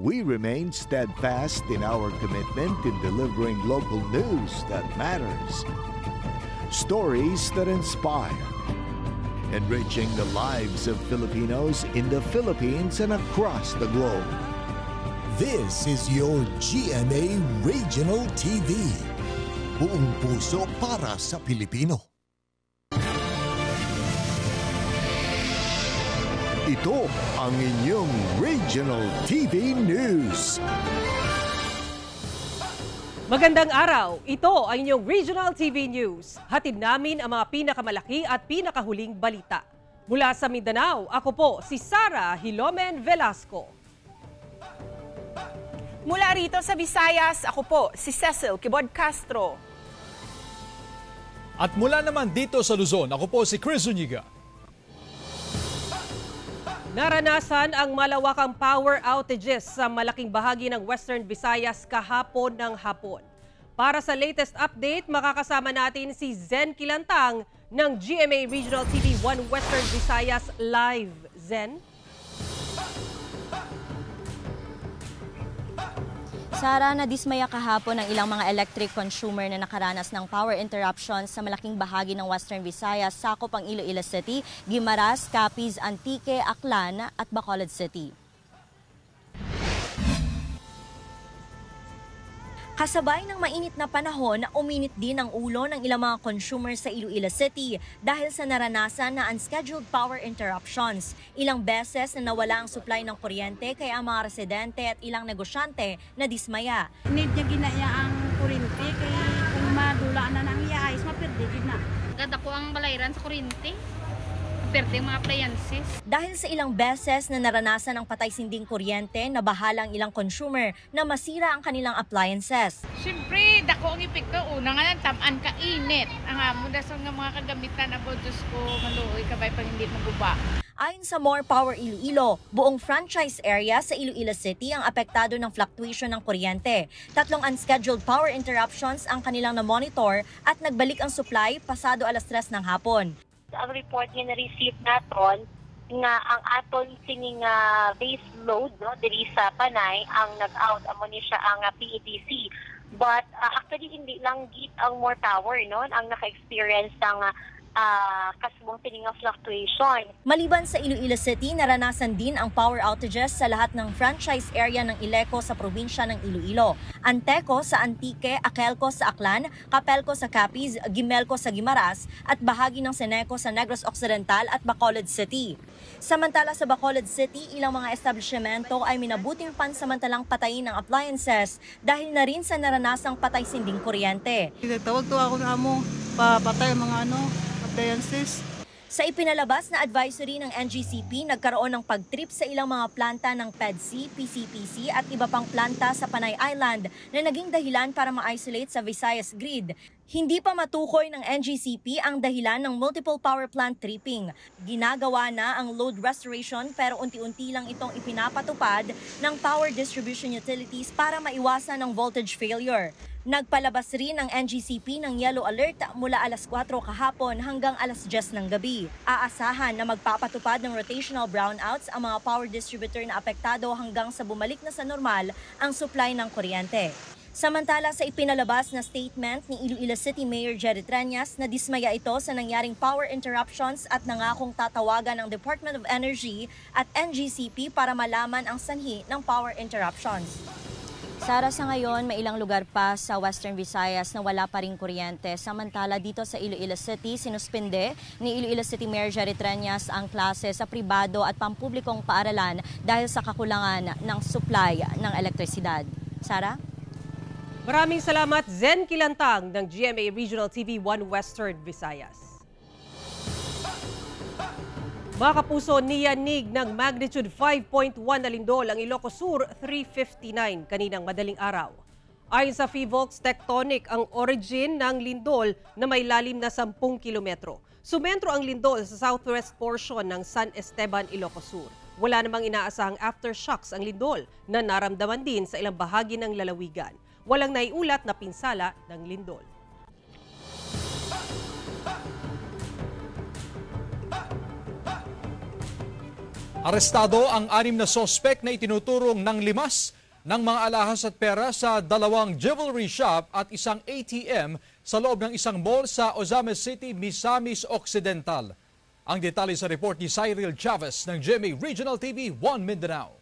We remain steadfast in our commitment in delivering local news that matters. Stories that inspire. Enriching the lives of Filipinos in the Philippines and across the globe. This is your GMA Regional TV. Buong puso para sa Pilipino. Ito ang inyong Regional TV News. Magandang araw! Ito ang inyong Regional TV News. Hatid namin ang mga pinakamalaki at pinakahuling balita. Mula sa Mindanao, ako po si Sara Hilomen Velasco. Mula rito sa Visayas, ako po si Cecil Kibod Castro. At mula naman dito sa Luzon, ako po si Chris Zuniga. Naranasan ang malawakang power outages sa malaking bahagi ng Western Visayas kahapon ng hapon. Para sa latest update, makakasama natin si Zen Kilantang ng GMA Regional TV 1 Western Visayas Live. Zen? Sara, nadismaya kahapon ang ilang mga electric consumer na nakaranas ng power interruptions sa malaking bahagi ng Western Visayas, sakop ang Iloilo City, Guimaras, Capiz, Antique, Aklan at Bacolod City. Kasabay ng mainit na panahon, uminit din ang ulo ng ilang mga consumers sa Iloilo City dahil sa naranasan na unscheduled power interruptions. Ilang beses na nawala ang supply ng kuryente kaya ang mga residente at ilang negosyante na dismaya. Need niya ginaya ang kuryente kaya kung madula na nang iayos, mapirdigid na. Ganda ko ang balayran sa kuryente. Perte mga appliances. Dahil sa ilang beses na naranasan ang patay-sinding kuryente, nabahala ang ilang consumer na masira ang kanilang appliances. Siyempre, dako ang epekto. Una nga lang, tamaan ka init. Ang amo, dasang nga mga kagamitan na Diyos ko, maluoy kabay pag hindi maguba. Ayon sa More Power Iloilo, buong franchise area sa Iloilo City ang apektado ng fluctuation ng kuryente. 3 unscheduled power interruptions ang kanilang na-monitor at nagbalik ang supply pasado 3:00 ng hapon. Ang report nga na-receive naton nga ang aton sining base load no diri sa Panay ang nag-out amo ni siya ang PETC, but actually hindi lang git ang More Power no ang naka-experience ng kasubong sining fluctuation. Maliban sa Iloilo City, naranasan din ang power outages sa lahat ng franchise area ng Ileco sa probinsya ng Iloilo. Anteco sa Antique, Akelco sa Aklan, Capelco sa Capiz, Gimelco sa Guimaras at bahagi ng Seneco sa Negros Occidental at Bacolod City. Samantala sa Bacolod City, ilang mga establishmento ay minabuting pansamantalang patayin ng appliances dahil na rin sa naranasang patay-sinding kuryente. Tawag to ako na mo, papatay mga appliances. Sa ipinalabas na advisory ng NGCP, nagkaroon ng pagtrip sa ilang mga planta ng PEDC, PCPC at iba pang planta sa Panay Island na naging dahilan para ma-isolate sa Visayas grid. Hindi pa matukoy ng NGCP ang dahilan ng multiple power plant tripping. Ginagawa na ang load restoration pero unti-unti lang itong ipinapatupad ng power distribution utilities para maiwasan ang voltage failure. Nagpalabas rin ang NGCP ng yellow alert mula 4:00 kahapon hanggang 10:00 ng gabi. Aasahan na magpapatupad ng rotational brownouts ang mga power distributor na apektado hanggang sa bumalik na sa normal ang supply ng kuryente. Samantala sa ipinalabas na statement ni Iloilo City Mayor Jerry Treñas na dismaya ito sa nangyaring power interruptions at nangakong tatawagan ng Department of Energy at NGCP para malaman ang sanhi ng power interruptions. Sara, sa ngayon, may ilang lugar pa sa Western Visayas na wala pa ring kuryente. Samantala, dito sa Iloilo City, sinuspinde ni Iloilo City Mayor Jerry Treñas ang klase sa pribado at pampublikong paaralan dahil sa kakulangan ng supply ng elektrisidad. Sara? Maraming salamat, Zen Kilantang ng GMA Regional TV 1 Western Visayas. Mga kapuso, niyanig ng magnitude 5.1 na lindol ang Ilocos Sur 3:59 kaninang madaling araw. Ayon sa PHIVOLCS, tectonic ang origin ng lindol na may lalim na 10 kilometro. Sumentro ang lindol sa southwest portion ng San Esteban, Ilocos Sur. Wala namang inaasahang aftershocks ang lindol na naramdaman din sa ilang bahagi ng lalawigan. Walang naiulat na pinsala ng lindol. Arestado ang 6 na sospek na itinuturong ng limas ng mga alahas at pera sa 2 jewelry shop at isang ATM sa loob ng isang mall sa Ozamis City, Misamis Occidental. Ang detalye sa report ni Cyril Chavez ng GMA Regional TV 1 Mindanao.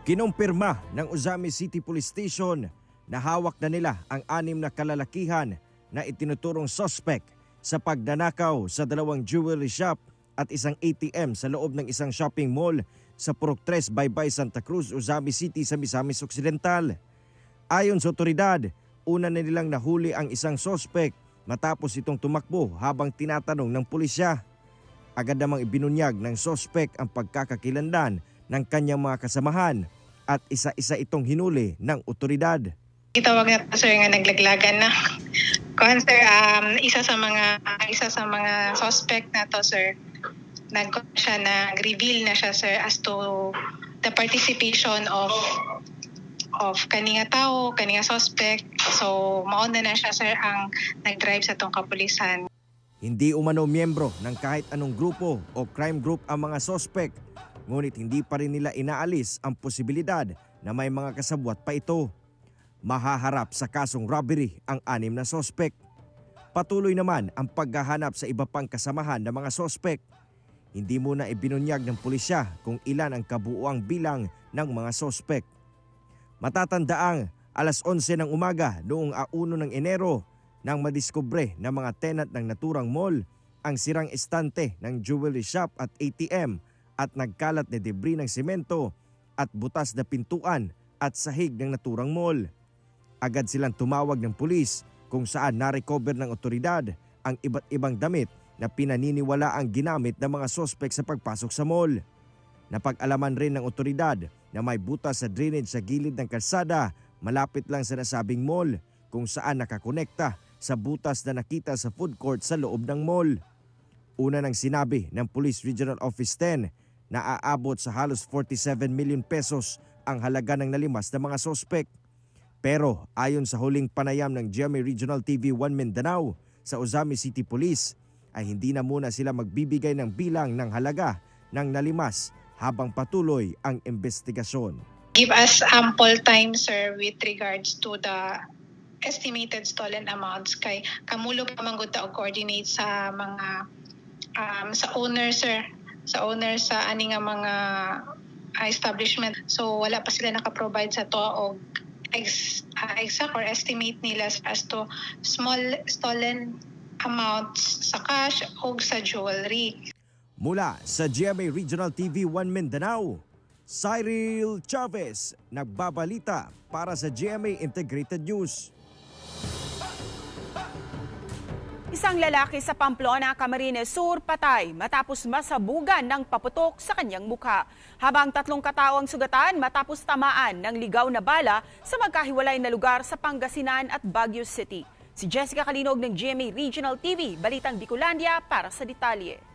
Kinumpirma ng Ozamis City Police Station na hawak na nila ang 6 na kalalakihan na itinuturong suspect sa pagdanakaw sa 2 jewelry shop at isang ATM sa loob ng isang shopping mall sa Purok 3, Baybay, Santa Cruz, Ozamis City sa Misamis Occidental. Ayon sa otoridad, una na nilang nahuli ang isang suspect matapos itong tumakbo habang tinatanong ng pulisya. Agad namang ibinunyag ng suspect ang pagkakakilanlan ng kanyang mga kasamahan at isa-isa itong hinuli ng otoridad. Itawag na to, sir, nga naglaglagan na. Sir, isa sa mga suspect na to, sir, nag-reveal na siya, sir, as to the participation of kaninga tao, kaninga suspect. So mauna na siya, sir, ang nag-drive sa tong kapulisan. Hindi umano miyembro ng kahit anong grupo o crime group ang mga suspect, ngunit hindi pa rin nila inaalis ang posibilidad na may mga kasabwat pa ito. Mahaharap sa kasong robbery ang 6 na suspect. Patuloy naman ang paghahanap sa iba pang kasamahan ng mga suspect. Hindi muna ibinunyag ng pulisya kung ilan ang kabuuang bilang ng mga suspect. Matatandaang alas 11 ng umaga noong 1 ng Enero nang madiskubre ng mga tenant ng naturang mall ang sirang estante ng jewelry shop at ATM at nagkalat na debris ng semento at butas na pintuan at sahig ng naturang mall. Agad silang tumawag ng pulis kung saan na-recover ng otoridad ang iba't ibang damit na pinaniniwala ang ginamit ng mga suspect sa pagpasok sa mall. Napag-alaman rin ng otoridad na may butas sa drainage sa gilid ng kalsada malapit lang sa nasabing mall kung saan nakakonekta sa butas na nakita sa food court sa loob ng mall. Una nang sinabi ng Police Regional Office 10 na aabot sa halos 47 million pesos ang halaga ng nalimas na mga suspect. Pero ayon sa huling panayam ng GMA Regional TV 1 Mindanao sa Ozamis City Police ay hindi na muna sila magbibigay ng bilang ng halaga ng nalimas habang patuloy ang investigasyon. Give us ample time, sir, with regards to the estimated stolen amounts kay kamulo pa man gud ta og coordinate sa mga sa owner, sir, sa owner sa ani nga mga establishment. So wala pa sila naka-provide sa to og exact or estimate nila as to small stolen amounts sa cash o sa jewelry. Mula sa GMA Regional TV 1 Mindanao, Cyril Chavez nagbabalita para sa GMA Integrated News. Isang lalaki sa Pamplona, Camarines Sur patay matapos masabugan ng paputok sa kanyang mukha. Habang 3 katao ang sugatan matapos tamaan ng ligaw na bala sa magkahiwalay na lugar sa Pangasinan at Baguio City. Si Jessica Kalinog ng GMA Regional TV, Balitang Bicolandia para sa detalye.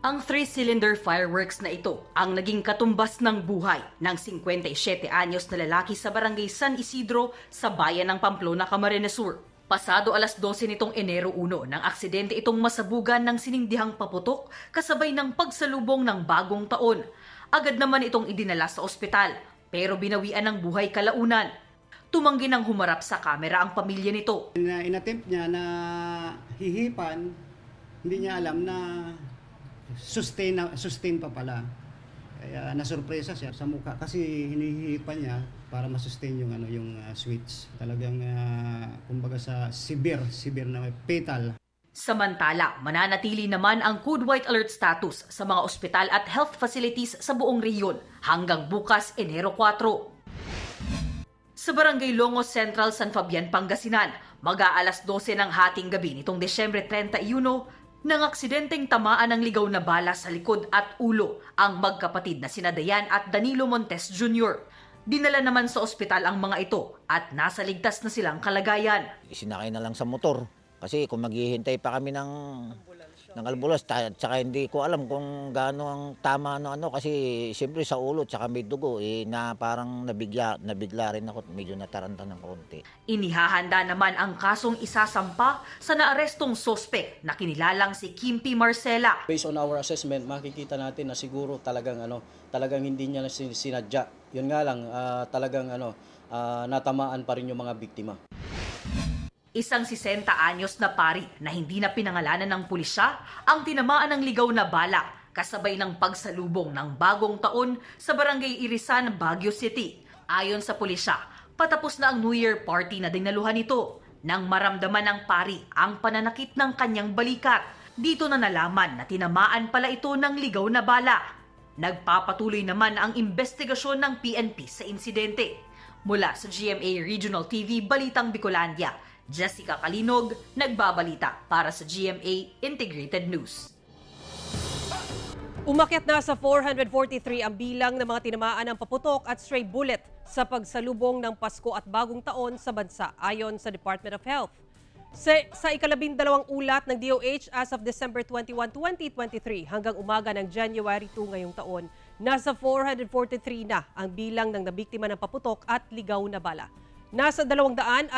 Ang 3-cylinder fireworks na ito ang naging katumbas ng buhay ng 57 anyos na lalaki sa barangay San Isidro sa bayan ng Pamplona, Camarines Sur. Pasado alas 12 nitong Enero 1 nang aksidente itong masabugan ng sinindihang paputok kasabay ng pagsalubong ng bagong taon. Agad naman itong idinala sa ospital pero binawian ng buhay kalaunan. Tumanggi ng humarap sa kamera ang pamilya nito. In-attempt niya na hihipan, hindi niya alam na sustain pa pala. Kaya nasurpresa siya sa mukha kasi hinihipan niya para masustain yung switch. Talagang kumbaga sa severe na fatal. Samantala, mananatili naman ang Code White Alert status sa mga ospital at health facilities sa buong rehiyon hanggang bukas Enero 4. Sa Barangay Longos Central, San Fabian, Pangasinan, mag-aalas 12 ng hating gabi nitong Desyembre 31, nang aksidenteng tamaan ng ligaw na bala sa likod at ulo ang magkapatid na sina Dayan at Danilo Montes Jr. Dinala naman sa ospital ang mga ito at nasa ligtas na silang kalagayan. Sinakay na lang sa motor kasi kung maghihintay pa kami ng ng albulas. Tsaka hindi ko alam kung gaano ang tama kasi siyempre sa ulo tsaka may dugo na parang nabigla rin ako, medyo nataranta ng konti. Inihahanda naman ang kasong isasampa sa naarestong sospek na kinilalang si Kim P. Marcela. Based on our assessment, makikita natin na siguro talagang hindi niya sinadya. Yun nga lang, talagang natamaan pa rin yung mga biktima. Isang 60 anyos na pari na hindi na pinangalanan ng pulisya ang tinamaan ng ligaw na bala kasabay ng pagsalubong ng bagong taon sa Barangay Irisan, Baguio City. Ayon sa pulisya, patapos na ang New Year party na dinaluhan ito nang maramdaman ng pari ang pananakit ng kanyang balikat. Dito na nalaman na tinamaan pala ito ng ligaw na bala. Nagpapatuloy naman ang investigasyon ng PNP sa insidente. Mula sa GMA Regional TV Balitang Bicolandia, Jessica Kalinog, nagbabalita para sa GMA Integrated News. Umakyat na sa 443 ang bilang ng mga tinamaan ng paputok at stray bullet sa pagsalubong ng Pasko at Bagong Taon sa bansa ayon sa Department of Health. Sa ika-12 ulat ng DOH as of December 21, 2023 hanggang umaga ng January 2 ngayong taon, nasa 443 na ang bilang ng nabiktima ng paputok at ligaw na bala. Nasa 212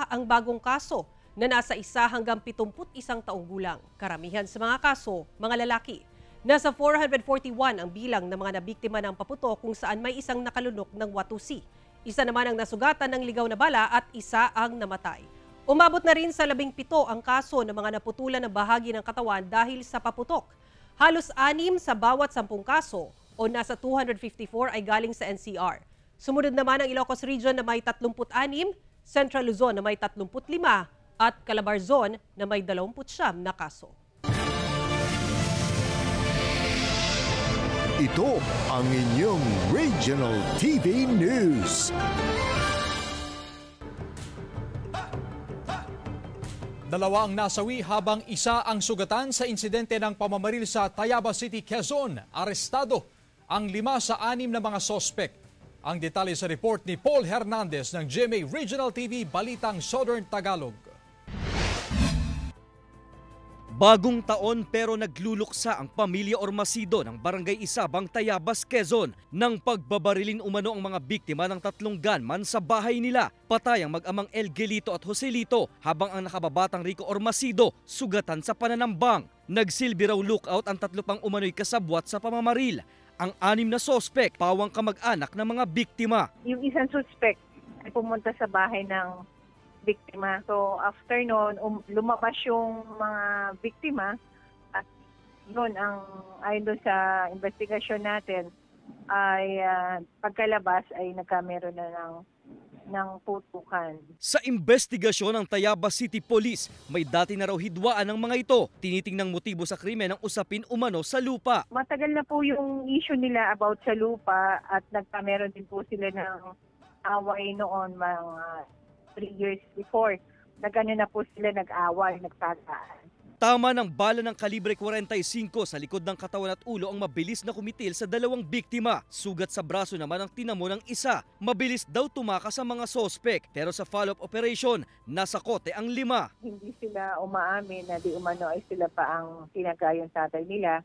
ang bagong kaso na nasa 1 hanggang 71 taong gulang. Karamihan sa mga kaso, mga lalaki. Nasa 441 ang bilang ng mga nabiktima ng paputok kung saan may isang nakalunok ng watusi. Isa naman ang nasugatan ng ligaw na bala at isa ang namatay. Umabot na rin sa 17 ang kaso ng mga naputulan ng bahagi ng katawan dahil sa paputok. Halos 6 sa bawat 10 kaso o nasa 254 ay galing sa NCR. Sumunod naman ang Ilocos Region na may 36, Central Luzon na may 35 at Calabarzon na may 29 na kaso. Ito ang inyong Regional TV News. Dalawa ang nasawi habang isa ang sugatan sa insidente ng pamamaril sa Tayabas City, Quezon. Arestado ang 5 sa 6 na mga sospek. Ang detalye sa report ni Paul Hernandez ng GMA Regional TV Balitang Southern Tagalog. Bagong taon pero nagluluksa ang pamilya Ormasido ng Barangay Isabang, Tayabas, Quezon nang pagbabarilin umano ang mga biktima ng 3 gunman sa bahay nila. Patay ang mag-amang Elgelito at Joselito habang ang nakababatang Rico Ormasido sugatan sa pananambang. Nagsilbi raw lookout ang 3 pang umano'y kasabwat sa pamamaril. Ang 6 na sospek, pawang kamag-anak ng mga biktima. Yung isang suspect ay pumunta sa bahay ng biktima. So after noon, lumabas yung mga biktima at yun, ayon doon sa investigasyon natin, ay pagkalabas ay nagkameron na ng putukan. Sa investigasyon ng Tayabas City Police, may dati na raw hidwaan ng mga ito. Tinitingnang motibo sa krimen ang usapin umano sa lupa. Matagal na po yung issue nila about sa lupa at nagkameron din po sila ng away noon mga 3 years before. Nagano na po sila nag-away, nagtataan. Tama ng bala ng kalibre 45 sa likod ng katawan at ulo ang mabilis na kumitil sa 2 biktima. Sugat sa braso naman ang tinamo ng isa. Mabilis daw tumakas sa mga sospek pero sa follow-up operation, nasa kote ang 5. Hindi sila umaamin na di umano ay sila pa ang tinagayong tatay nila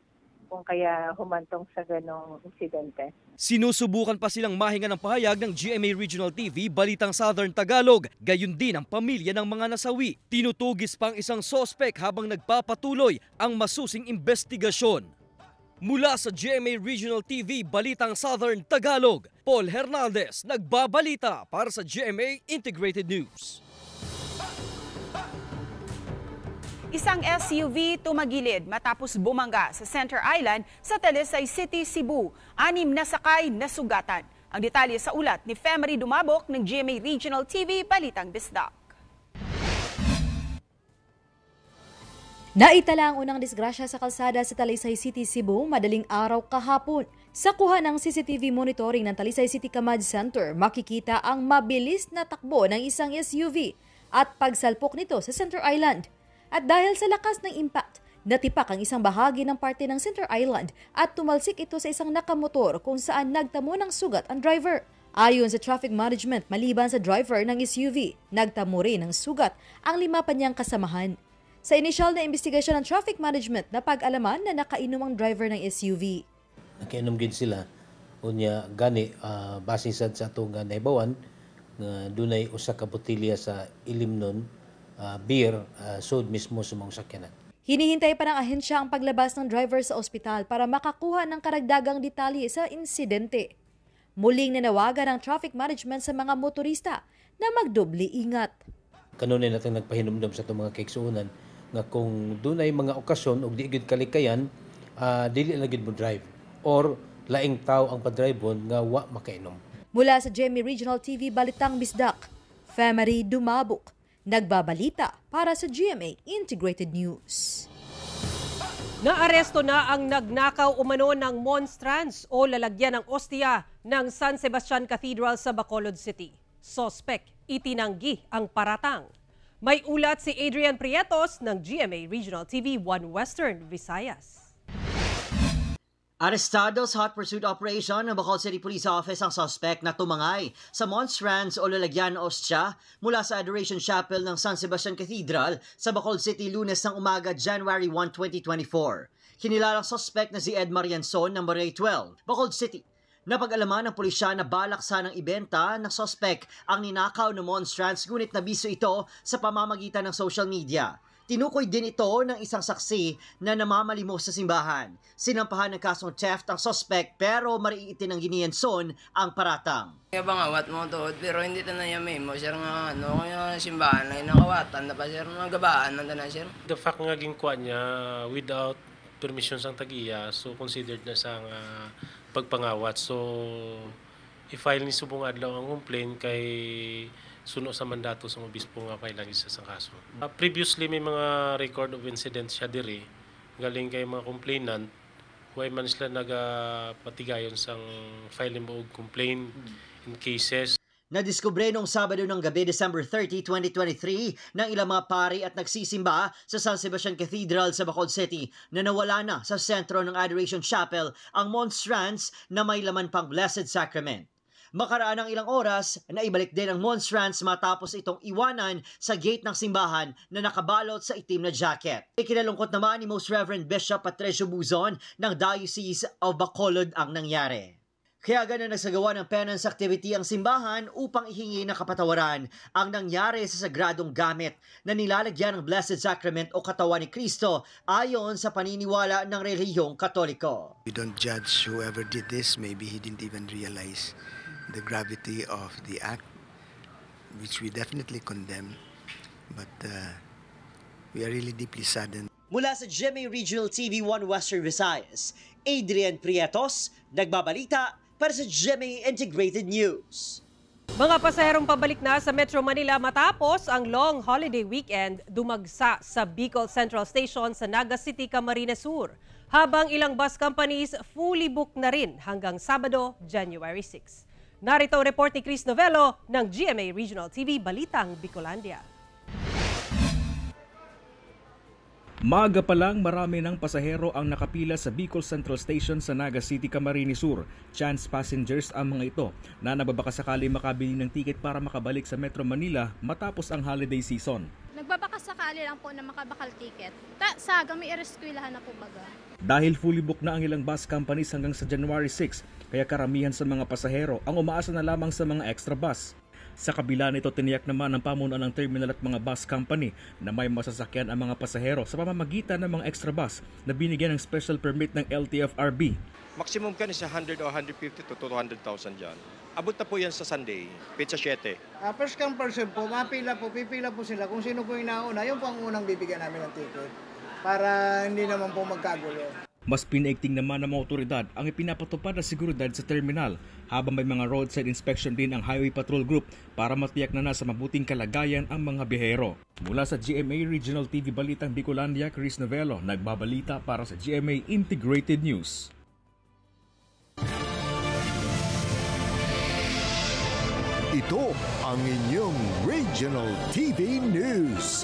kung kaya humantong sa ganong insidente. Sinusubukan pa silang mahinga ng pahayag ng GMA Regional TV Balitang Southern Tagalog. Gayon din ang pamilya ng mga nasawi. Tinutugis pa ang isang sospek habang nagpapatuloy ang masusing investigasyon. Mula sa GMA Regional TV Balitang Southern Tagalog, Paul Hernandez nagbabalita para sa GMA Integrated News. Isang SUV tumagilid matapos bumangga sa Center Island sa Talisay City, Cebu. 6 na sakay na sugatan. Ang detalye sa ulat ni Femery Dumabok ng GMA Regional TV Balitang Bisdak. Naitala ang unang disgrasya sa kalsada sa Talisay City, Cebu madaling araw kahapon. Sa kuha ng CCTV monitoring ng Talisay City Command Center, makikita ang mabilis na takbo ng isang SUV at pagsalpok nito sa Center Island. At dahil sa lakas ng impact, natipak ang isang bahagi ng parte ng Center Island at tumalsik ito sa isang nakamotor kung saan nagtamo ng sugat ang driver. Ayon sa traffic management, maliban sa driver ng SUV, nagtamo rin ng sugat ang 5 pa niyang kasamahan. Sa inisyal na investigasyon ng traffic management, napag-alaman na nakainom ang driver ng SUV. Nakainom gid sila. Unya gani base sad sa atong naibawan nga dunay usa ka botelya sa ilim nun beer sud mismo sa mga sakyanan. Hinihintay pa ng ahensya ang paglabas ng driver sa ospital para makakuha ng karagdagang detalye sa insidente. Muling nanawagan ang traffic management sa mga motorista na magdobli ingat. Kanunay natin nagpahinumdum sa itong mga kaiksuunan nga kung dunay mga okasyon o di gid kalikayan, dili na gid mo drive or laing tao ang padrive nga wa makainom. Mula sa GMA Regional TV Balitang Bisdak, Femery Dumabuk, nagbabalita para sa GMA Integrated News. Naaresto na ang nagnakaw umano ng monstrance o lalagyan ng ostya ng San Sebastian Cathedral sa Bacolod City. Sospek, itinanggi ang paratang. May ulat si Adrian Prietos ng GMA Regional TV 1 Western Visayas. Arestado sa hot pursuit operation ng Bacolod City Police Office ang suspect na tumangay sa monstrance o lalagyan ng ostya mula sa Adoration Chapel ng San Sebastian Cathedral sa Bacolod City Lunes ng umaga, January 1, 2024. Kinilalang suspect na si Ed Marianson ng Barangay 12, Bacolod City. Napag-alaman ng pulisya na balak sanang ibenta ng suspect ang ninakaw na monstrance ngunit nabiso ito sa pamamagitan ng social media. Tinukoy din ito ng isang saksi na namamalimos sa simbahan. Sinampahan ng kasong theft ang suspect pero mariitin ng giniyenson ang paratang. Kaya ba nga, wat mo to, pero hindi ito na yamay mo. Sir nga, kaya simbahan na inakawatan na pa, sir, mga gabaan na sir. The fact nga gingkuha niya without permission sang tagiya, so considered na sang pagpangawat. So, i-file ni subong adlaw ang complaint kay suno sa mandato sa obispo nga kailang isa sa kaso. Previously may mga record of incidents siya diri galing kay mga complainant huwag man sila nagapatigayon sang filing mo og complaint in cases. Nadiskubre noong Sabado ng gabi, December 30, 2023 ng ilang mga pari at nagsisimba sa San Sebastian Cathedral sa Bacolod City na nawala na sa sentro ng Adoration Chapel ang monstrance na may laman pang Blessed Sacrament. Makaraan ng ilang oras, naibalik din ang monstrance matapos itong iwanan sa gate ng simbahan na nakabalot sa itim na jacket. Ikinalungkot naman ni Most Reverend Bishop Patricio Buzon ng Diocese of Bacolod ang nangyari. Kaya ganun nagsagawa ng penance activity ang simbahan upang ihingi ng kapatawaran ang nangyari sa sagradong gamit na nilalagyan ng Blessed Sacrament o katawan ni Kristo ayon sa paniniwala ng relihiyong Katoliko. We don't judge whoever did this. Maybe he didn't even realize the gravity of the act, which we definitely condemn, but we are really deeply saddened. Mula sa GMA Regional TV 1 Western Visayas, Adrian Prietos, nagbabalita para sa GMA Integrated News. Mga pasaherong pabalik na sa Metro Manila matapos ang long holiday weekend, dumagsa sa Bicol Central Station sa Naga City, Camarines Sur, habang ilang bus companies fully booked na rin hanggang Sabado, January 6. Narito ang report ni Chris Novello ng GMA Regional TV Balitang Bicolandia. Maaga pa lang marami ng pasahero ang nakapila sa Bicol Central Station sa Naga City, Camarines Sur. Chance passengers ang mga ito na nagbabakasakali makabili ng tiket para makabalik sa Metro Manila matapos ang holiday season. Nagbabakasakali lang po na makabakal tiket. Saga may ereskwelahan na po baga. Dahil fully booked na ang ilang bus companies hanggang sa January 6, kaya karamihan sa mga pasahero ang umaasa na lamang sa mga extra bus. Sa kabila nito, tiniyak naman ng pamunuan ng terminal at mga bus company na may masasakyan ang mga pasahero sa pamamagitan ng mga extra bus na binigyan ng special permit ng LTFRB. Maximum ka sa 100 o 150 to 200,000 dyan. Abot na po yan sa Sunday, pizza 7. First come first serve po, pipila po sila kung sino po yung nauna, yun po ang unang bibigyan namin ng ticket para hindi naman po magkagulo. Mas pinaigting naman ng mga otoridad ang ipinapatupad na seguridad sa terminal habang may mga roadside inspection din ang Highway Patrol Group para matiyak na nasa mabuting kalagayan ang mga biyahero. Mula sa GMA Regional TV Balitang Bicolandia, Chris Novello, nagbabalita para sa GMA Integrated News. Ito ang inyong Regional TV News.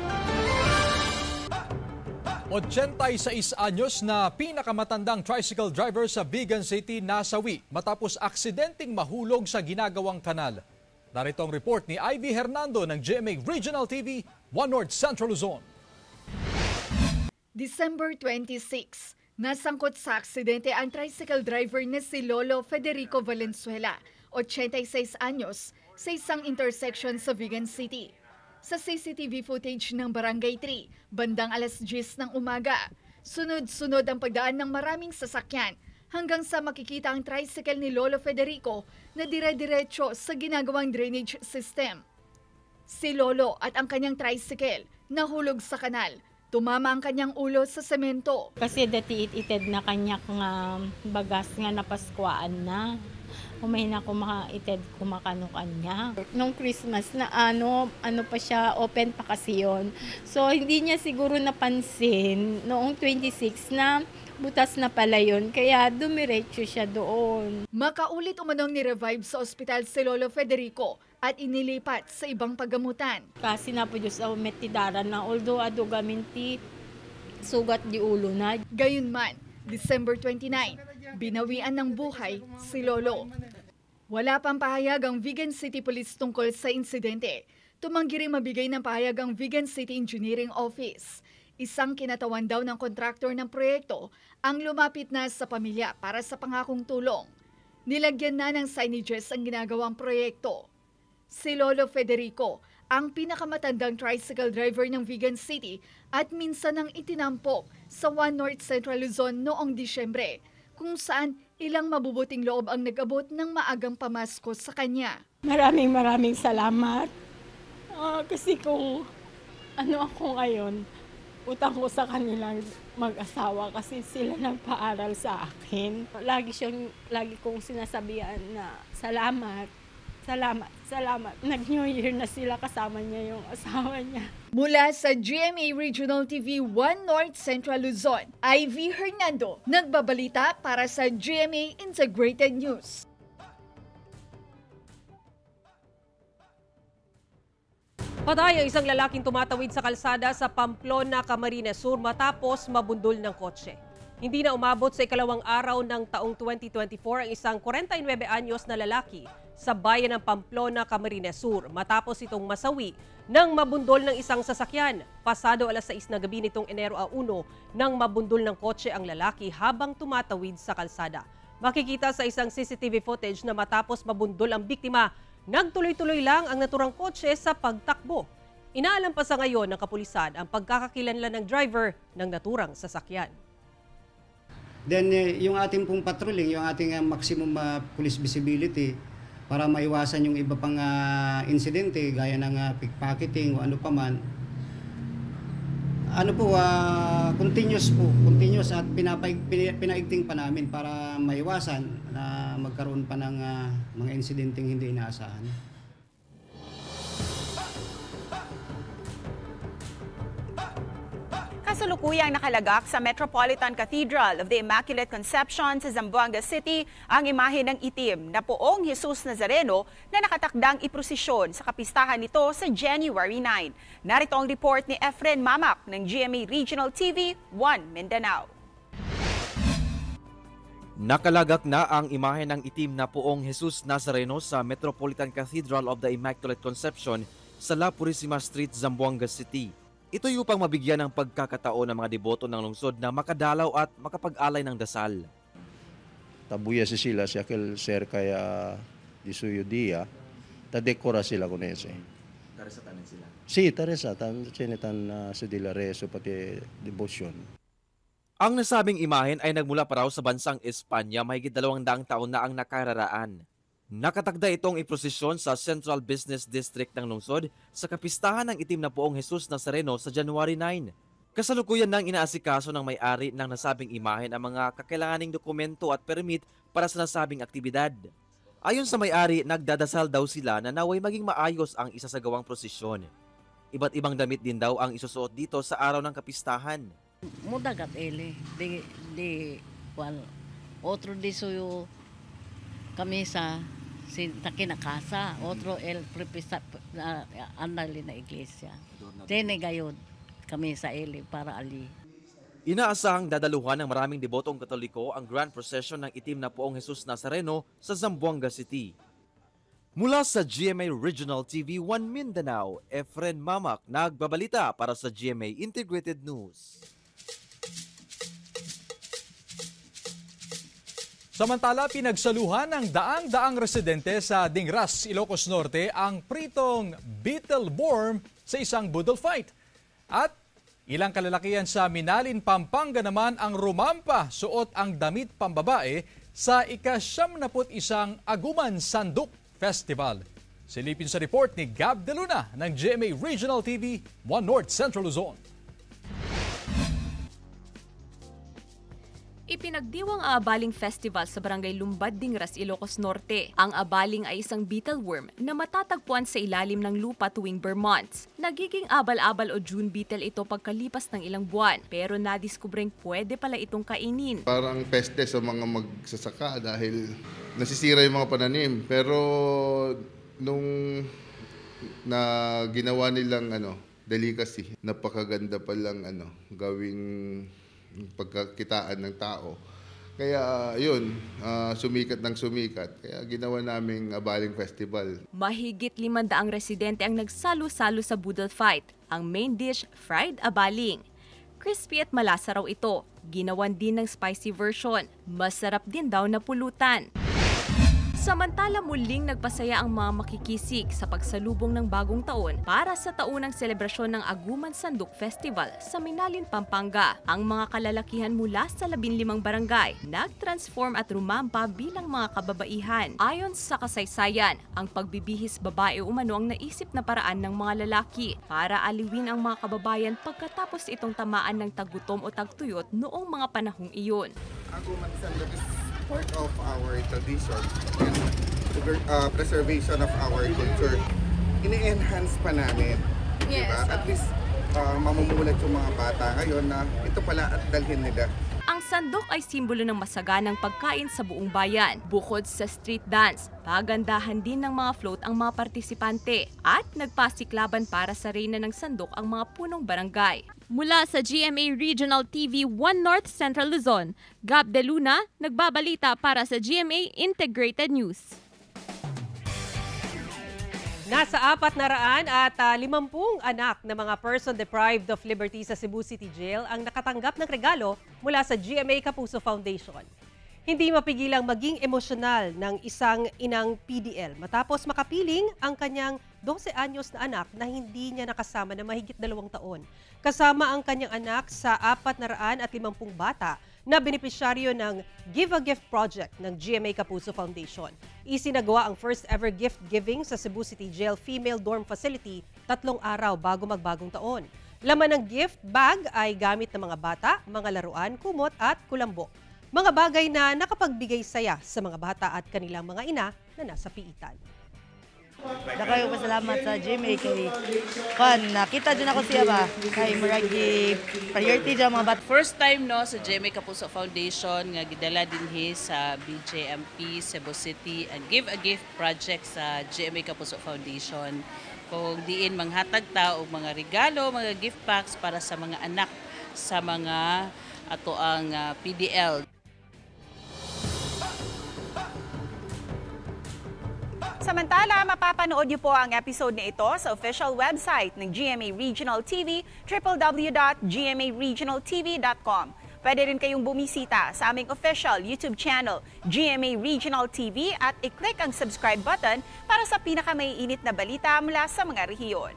86 anyos na pinakamatandang tricycle driver sa Vigan City nasawi matapos aksidenteng mahulog sa ginagawang kanal. Narito ang report ni Ivy Hernando ng GMA Regional TV 1 North Central Luzon. December 26, nasangkot sa aksidente ang tricycle driver na si Lolo Federico Valenzuela, 86 anyos, sa isang intersection sa Vigan City. Sa CCTV footage ng Barangay 3, bandang alas 10 ng umaga, sunod-sunod ang pagdaan ng maraming sasakyan hanggang sa makikita ang tricycle ni Lolo Federico na dire-diretso sa ginagawang drainage system. Si Lolo at ang kanyang tricycle nahulog sa kanal. Tumama ang kanyang ulo sa semento. Kasi dati ited na kanya nga bagas nga napaskwaan na. Umay na kumaited kumakanukan niya. Nung Christmas na ano pa siya, open pa kasi yun. So hindi niya siguro napansin noong 26 na butas na pala yun, kaya dumiretso siya doon. Makaulit umanong ni-revive sa ospital si Lolo Federico at inilipat sa ibang paggamutan. Kasi na po Diyos ako metidaran na although ado gaminti sugat di ulo na. Gayunman, December 29, binawian ng buhay si Lolo. Wala pang pahayag ang Vigan City Police tungkol sa insidente. Tumanggi rin mabigay ng pahayag ang Vigan City Engineering Office. Isang kinatawan daw ng kontraktor ng proyekto ang lumapit na sa pamilya para sa pangakong tulong. Nilagyan na ng signages ang ginagawang proyekto. Si Lolo Federico, ang pinakamatandang tricycle driver ng Vigan City at minsan nang itinampok sa 1 North Central Luzon noong Disyembre, kung saan ilang mabubuting loob ang nag-abot ng maagang pamasko sa kanya. Maraming salamat. Kasi kung ano ako ngayon, utang ko sa kanilang mag-asawa kasi sila nagpaaral sa akin. Lagi kong sinasabihan na salamat. Nag-New Year na sila, kasama niya yung asawa niya. Mula sa GMA Regional TV 1 North Central Luzon, Ivy Hernando, nagbabalita para sa GMA Integrated News. Patay ang isang lalaking tumatawid sa kalsada sa Pamplona, Camarines Sur matapos mabundol ng kotse. Hindi na umabot sa ikalawang araw ng taong 2024 ang isang 49 anyos na lalaki sa bayan ng Pamplona, Camarines Sur matapos itong masawi nang mabundol ng isang sasakyan. Pasado alas 6 na gabi nitong Enero 1 nang mabundol ng kotse ang lalaki habang tumatawid sa kalsada. Makikita sa isang CCTV footage na matapos mabundol ang biktima, nagtuloy-tuloy lang ang naturang kotse sa pagtakbo. Inaalam pa sa ngayon ng kapulisan ang pagkakakilanlan ng driver ng naturang sasakyan. Then yung ating pong patrolling, yung ating maximum police visibility para maiwasan yung iba pang insidente gaya ng pickpocketing o ano pa man. Continuous at pinaigting pa namin para maiwasan na magkaroon pa ng mga insidenteng hindi inaasahan. Kasalukuyang nakalagak sa Metropolitan Cathedral of the Immaculate Conception sa Zamboanga City ang imahe ng itim na Poong Jesus Nazareno na nakatakdang iprosesyon sa kapistahan nito sa January 9. Narito ang report ni Efren Mamak ng GMA Regional TV 1 Mindanao. Nakalagak na ang imahe ng itim na Poong Jesus Nazareno sa Metropolitan Cathedral of the Immaculate Conception sa La Purisima Street, Zamboanga City. Ito yung upang mabigyan ng pagkakataon ng mga deboto ng lungsod na makadalaw at makapag-alay ng dasal. Tabuya si sila siya kel ser kaya disuyo dia tadekora sila kunese. Taresa tanin sila. Si taresa tan sinitan sa dilareso pati devotion. Ang nasabing imahen ay nagmula pa raw sa bansang Espanya mahigit 200 taon na ang nakararaan. Nakatagda itong iprosesyon sa Central Business District ng lungsod sa kapistahan ng itim na Poong Jesus Nazareno sa January 9. Kasalukuyan nang inaasikaso ng may-ari ng nasabing imahen ang mga kakailanganing dokumento at permit para sa nasabing aktibidad. Ayon sa may-ari, nagdadasal daw sila na naway maging maayos ang isasagawang prosesyon. Iba't ibang damit din daw ang isusuot dito sa araw ng kapistahan. Mudagat ele, otro di suyo kamisa kinakasa, otro el prepisa andali na iglesia. Tene gayon kami sa eli para ali. Inaasahang dadaluhan ng maraming debotong Katoliko ang Grand Procession ng itim na Poong Jesus Nazareno sa Zamboanga City. Mula sa GMA Regional TV 1 Mindanao, Efren Mamak nagbabalita para sa GMA Integrated News. Samantala, pinagsaluhan ng daang-daang residente sa Dingras, Ilocos Norte ang pritong beetle worm sa isang budol fight. At ilang kalalakihan sa Minalin, Pampanga naman ang rumampa suot ang damit pambabae sa ika-71 Aguman Sanduk Festival. Silipin sa report ni Gab De Luna ng GMA Regional TV, 1 North Central Luzon. Ipinagdiwang ang Abaling Festival sa Barangay Lumbad, Dingras, Ilocos Norte. Ang abaling ay isang beetle worm na matatagpuan sa ilalim ng lupa tuwing bare months. Nagiging abal-abal o June beetle ito pagkalipas ng ilang buwan, pero nadiskubreng pwede pala itong kainin. Parang peste sa mga magsasaka dahil nasisira yung mga pananim. Pero nung na ginawa nilang delicacy, napakaganda palang gawing pagkakitaan ng tao. Kaya yun, sumikat ng sumikat. Kaya ginawa naming Abaling Festival. Mahigit 500 residente ang nagsalo-salo sa budol fight. Ang main dish, fried abaling. Crispy at malasa raw ito. Ginawan din ng spicy version. Masarap din daw na pulutan. Samantala, muling nagpasaya ang mga makikisig sa pagsalubong ng bagong taon para sa taunang selebrasyon ng Aguman Sanduk Festival sa Minalin, Pampanga. Ang mga kalalakihan mula sa 15 barangay nag-transform at rumampa bilang mga kababaihan. Ayon sa kasaysayan, ang pagbibihis babae umano ang naisip na paraan ng mga lalaki para aliwin ang mga kababayan pagkatapos itong tamaan ng tagutom o tagtuyot noong mga panahong iyon. Aguman Sanduk is part of our tradition and preservation of our culture. Ini-enhance pa namin, yes, diba? At least mamumulat yung mga bata ngayon na ito pala at dalhin nila. Ang sandok ay simbolo ng masaganang pagkain sa buong bayan. Bukod sa street dance, pagandahan din ng mga float ang mga partisipante at nagpasiklaban para sa reyna ng sandok ang mga punong barangay. Mula sa GMA Regional TV 1 North Central Luzon, Gab De Luna, nagbabalita para sa GMA Integrated News. Nasa 450 anak na mga person deprived of liberty sa Cebu City Jail ang nakatanggap ng regalo mula sa GMA Kapuso Foundation. Hindi mapigilang maging emosyonal ng isang inang PDL matapos makapiling ang kanyang 12 anyos na anak na hindi niya nakasama na mahigit 2 taon. Kasama ang kanyang anak sa 450 bata na benepisyaryo ng Give a Gift Project ng GMA Kapuso Foundation. Isinagawa ang first ever gift giving sa Cebu City Jail Female Dorm Facility 3 araw bago magbagong taon. Laman ng gift bag ay gamit ng mga bata, mga laruan, kumot at kulambo. Mga bagay na nakapagbigay saya sa mga bata at kanilang mga ina na nasa piitan. Dakayo pasalamat sa GMA kay nakita din ako siya ba kay maragi priority dyan mga bata. First time no sa GMA Kapuso Foundation nga gidala dinhi sa BJMP Cebu City and Give a Gift Project sa GMA Kapuso Foundation. Kung diin manghatag ta og mga regalo, mga gift packs para sa mga anak sa mga ato ang PDL. Samantala, mapapanood niyo po ang episode na ito sa official website ng GMA Regional TV, www.gmaregionaltv.com. Pwede rin kayong bumisita sa aming official YouTube channel, GMA Regional TV, at i-click ang subscribe button para sa pinakamaiinit na balita mula sa mga rehiyon.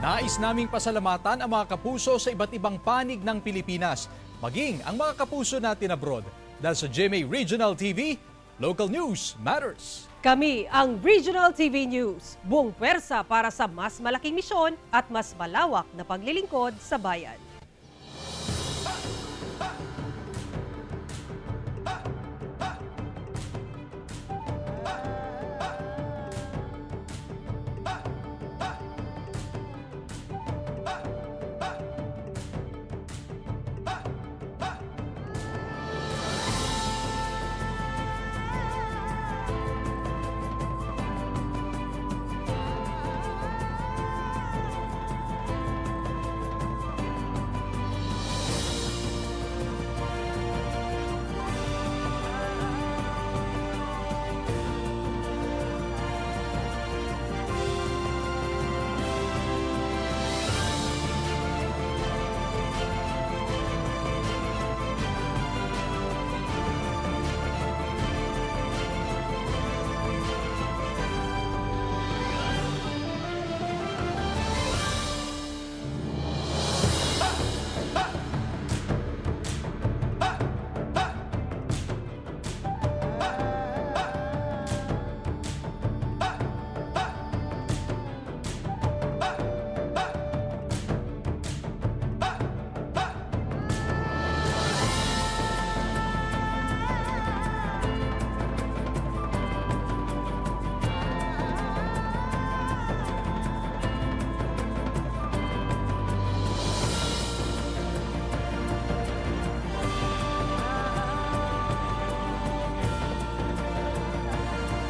Nais naming pasalamatan ang mga kapuso sa iba't ibang panig ng Pilipinas, maging ang mga kapuso natin abroad. Dahil sa GMA Regional TV, local news matters. Kami ang Regional TV News, buong pwersa para sa mas malaking misyon at mas malawak na paglilingkod sa bayan.